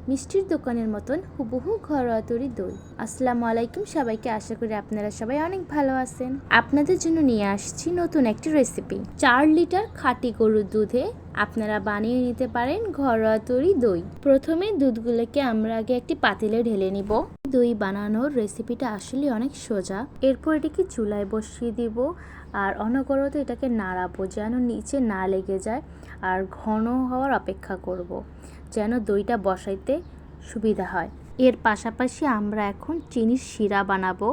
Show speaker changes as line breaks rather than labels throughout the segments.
মিষ্টির দোকানের মতন হুবহু ঘরোয়া তৈরি দই। আসসালামু আলাইকুম সবাইকে, আশা করি আপনারা সবাই অনেক ভালো আছেন। আপনাদের জন্য নিয়ে আসছি নতুন একটি রেসিপি। 4 লিটার খাঁটি গরুর দুধে আপনারা বানিয়ে নিতে পারেন ঘরোয়া তৈরি দই। প্রথমে দুধগুলোকে আমরা আগে একটি পাতিলে ঢেলে নিব। দই বানানোর রেসিপিটা আসলে অনেক সোজা। এরপর এটাকে চুলায় বসিয়ে দিব আর অনবরত এটাকে নাড়াবো যেন নিচে না লেগে যায়, আর ঘন হওয়ার অপেক্ষা করব যেন দইটা বসাইতে সুবিধা হয়। এর পাশাপাশি আমরা এখন চিনির শিরা বানাবো,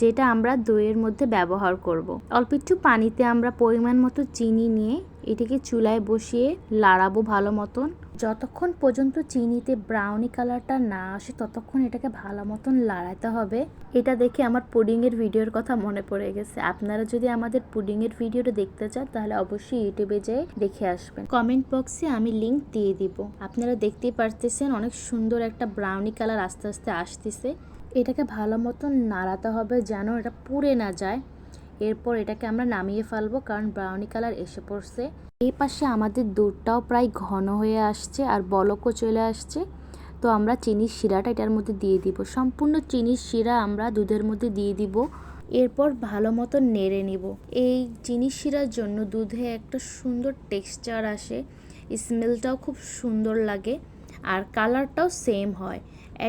যেটা আমরা দইয়ের মধ্যে ব্যবহার করব। অল্প একটু পানিতে আমরা পরিমাণ মতো চিনি নিয়ে এটাকে চুলায় বসিয়ে লাড়াবো ভালো মতন। যতক্ষণ পর্যন্ত চিনিতে ব্রাউনি কালারটা না আসে ততক্ষণ এটাকে ভালো মতন লাড়াতে হবে। এটা দেখে আমার পুডিংয়ের ভিডিওর কথা মনে পড়ে গেছে। আপনারা যদি আমাদের পুডিংয়ের ভিডিওটা দেখতে চান তাহলে অবশ্যই ইউটিউবে যেয়ে দেখে আসবেন। কমেন্ট বক্সে আমি লিংক দিয়ে দিব। আপনারা দেখতেই পারতেছেন অনেক সুন্দর একটা ব্রাউনি কালার আস্তে আস্তে আসতেছে। এটাকে ভালো মতন নাড়াতে হবে যেন এটা পুড়ে না যায়। এরপর এটাকে আমরা নামিয়ে ফেলবো, কারণ ব্রাউনি কালার এসে পড়ছে। এই পাশে আমাদের দুধটাও প্রায় ঘন হয়ে আসছে আর বলকও চলে আসছে। তো আমরা চিনির শিরাটা এটার মধ্যে দিয়ে দিব। সম্পূর্ণ চিনির শিরা আমরা দুধের মধ্যে দিয়ে দিব। এরপর ভালো মতো নেড়ে নিব। এই চিনির শিরার জন্য দুধে একটা সুন্দর টেক্সচার আসে, স্মেলটাও খুব সুন্দর লাগে আর কালারটাও সেম হয়,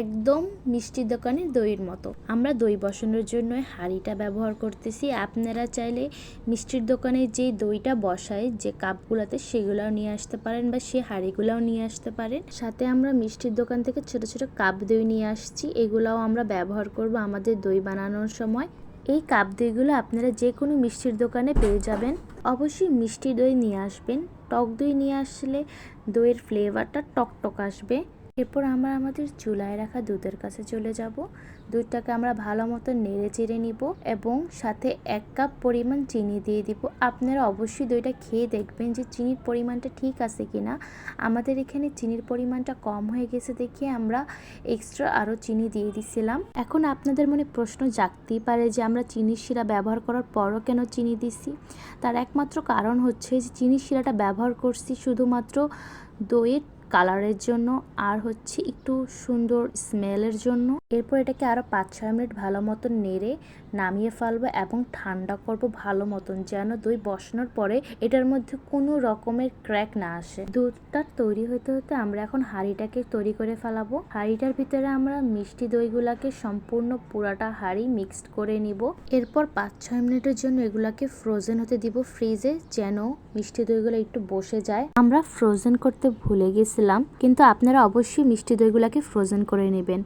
একদম মিষ্টির দোকানের দইয়ের মতো। আমরা দই বসানোর জন্য হাঁড়িটা ব্যবহার করতেছি। আপনারা চাইলে মিষ্টির দোকানে যে দইটা বসায় যে কাপগুলোতে সেগুলোও নিয়ে আসতে পারেন বা সে হাঁড়িগুলোও নিয়ে আসতে পারেন। সাথে আমরা মিষ্টির দোকান থেকে ছোট ছোট কাপ দই নিয়ে আসছি, এগুলাও আমরা ব্যবহার করব আমাদের দই বানানোর সময়। এই কাপ দইগুলো আপনারা যে কোনো মিষ্টির দোকানে পেয়ে যাবেন। অবশ্যই মিষ্টি দই নিয়ে আসবেন। টক দই নিয়ে আসলে দইয়ের ফ্লেভারটা টকটক আসবে। এরপর আমরা আমাদের চুলায় রাখা দুধের কাছে চলে যাব। দুধটাকে আমরা ভালো মতো নেড়ে চেড়ে নিব এবং সাথে 1 কাপ পরিমাণ চিনি দিয়ে দিব। আপনারা অবশ্যই দইটা খেয়ে দেখবেন যে চিনির পরিমাণটা ঠিক আছে কিনা। আমাদের এখানে চিনির পরিমাণটা কম হয়ে গেছে দেখে আমরা এক্সট্রা আরও চিনি দিয়ে দিছিলাম। এখন আপনাদের মনে প্রশ্ন জাগতেই পারে যে আমরা চিনির শিরা ব্যবহার করার পরও কেন চিনি দিছি। তার একমাত্র কারণ হচ্ছে যে চিনির শিরাটা ব্যবহার করছি শুধুমাত্র দইয়ের কালারের জন্য আর হচ্ছে একটু সুন্দর স্মেলের জন্য। এরপর এটাকে আরও 5-6 মিনিট ভালো মতন নেড়ে নামিয়ে ফেলবো এবং ঠান্ডা করব ভালো মতন, যেন দই বসানোর পরে এটার মধ্যে কোনো রকমের ক্র্যাক না আসে। দুধটা তৈরি হতে হতে আমরা এখন হাঁড়িটাকে তৈরি করে ফেলাবো। হাঁড়িটার ভিতরে আমরা মিষ্টি দইগুলাকে সম্পূর্ণ পুরাটা হাঁড়ি মিক্সড করে নিব। এরপর 5-6 মিনিটের জন্য এগুলাকে ফ্রোজেন হতে দিব ফ্রিজে, যেন মিষ্টি দইগুলো একটু বসে যায়। আমরা ফ্রোজেন করতে ভুলে গেছি, কিন্তু আপনারা অবশ্যই মিষ্টি দইগুলোকে ফ্রোজেন করে নেবেন,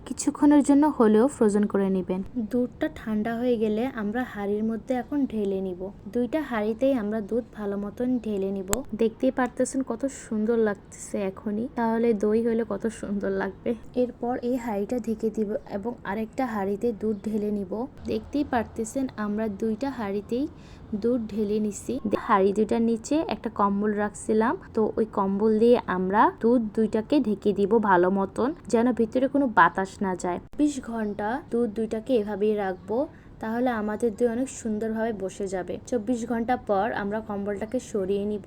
কিছুক্ষণের জন্য হলেও ফ্রোজেন করে নেবেন। দুধটা ঠান্ডা হয়ে গেলে আমরা হাঁড়ির মধ্যে এখন ঢেলে নিব। দুইটা হাঁড়িতেই আমরা দুধ ভালো মতন ঢেলে নিব। দেখতেই পারতেছেন কত সুন্দর লাগতেছে এখনই, তাহলে দই হলে কত সুন্দর লাগবে। এরপর এই হাঁড়িটা ঢেকে দিব এবং আরেকটা হাঁড়িতে দুধ ঢেলে নিব। দেখতেই পারতেছেন আমরা দুইটা হাঁড়িতেই দুধ ঢেলে নিছি। হাঁড়ি দুইটার নিচে একটা কম্বল রাখছিলাম, তো ওই কম্বল দিয়ে আমরা দুধ দুইটাকে ঢেকে দিব ভালো মতন, যেন ভিতরে কোনো বাতাস না যায়। 20 ঘন্টা দুধ দুইটাকে এভাবেই রাখবো, তাহলে আমাদের দই অনেক সুন্দরভাবে বসে যাবে। 24 ঘন্টা পর আমরা কম্বলটাকে সরিয়ে নিব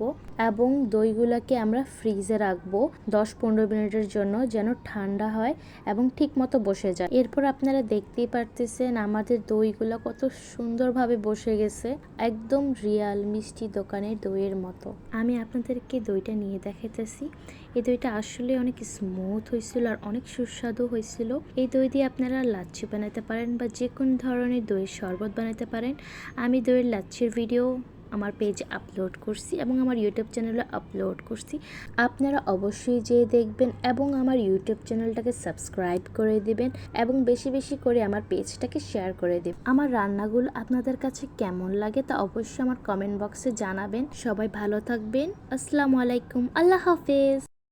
এবং দইগুলোকে আমরা ফ্রিজে রাখবো 10-15 মিনিটের জন্য, যেন ঠান্ডা হয় এবং ঠিক মতো বসে যায়। এরপর আপনারা দেখতেই পারতেছেন আমাদের দইগুলো কত সুন্দরভাবে বসে গেছে, একদম রিয়াল মিষ্টি দোকানের দইয়ের মতো। আমি আপনাদেরকে দইটা নিয়ে দেখাইতেছি। এই দইটা আসলে অনেক স্মুথ হয়েছিল আর অনেক সুস্বাদু হয়েছিল। এই দই দিয়ে আপনারা লাচ্ছি বানাতে পারেন বা যে কোনো ধরনের দইয়ের শরবত বানাতে পারেন। আমি দইয়ের লাচ্ছির ভিডিও আমার পেজে আপলোড করছি এবং আমার ইউটিউব চ্যানেলে আপলোড করছি। আপনারা অবশ্যই যেয়ে দেখবেন এবং আমার ইউটিউব চ্যানেলটাকে সাবস্ক্রাইব করে দিবেন এবং বেশি বেশি করে আমার পেজটাকে শেয়ার করে দেবেন। আমার রান্নাগুলো আপনাদের কাছে কেমন লাগে তা অবশ্যই আমার কমেন্ট বক্সে জানাবেন। সবাই ভালো থাকবেন। আসসালামু আলাইকুম, আল্লাহ হাফেজ।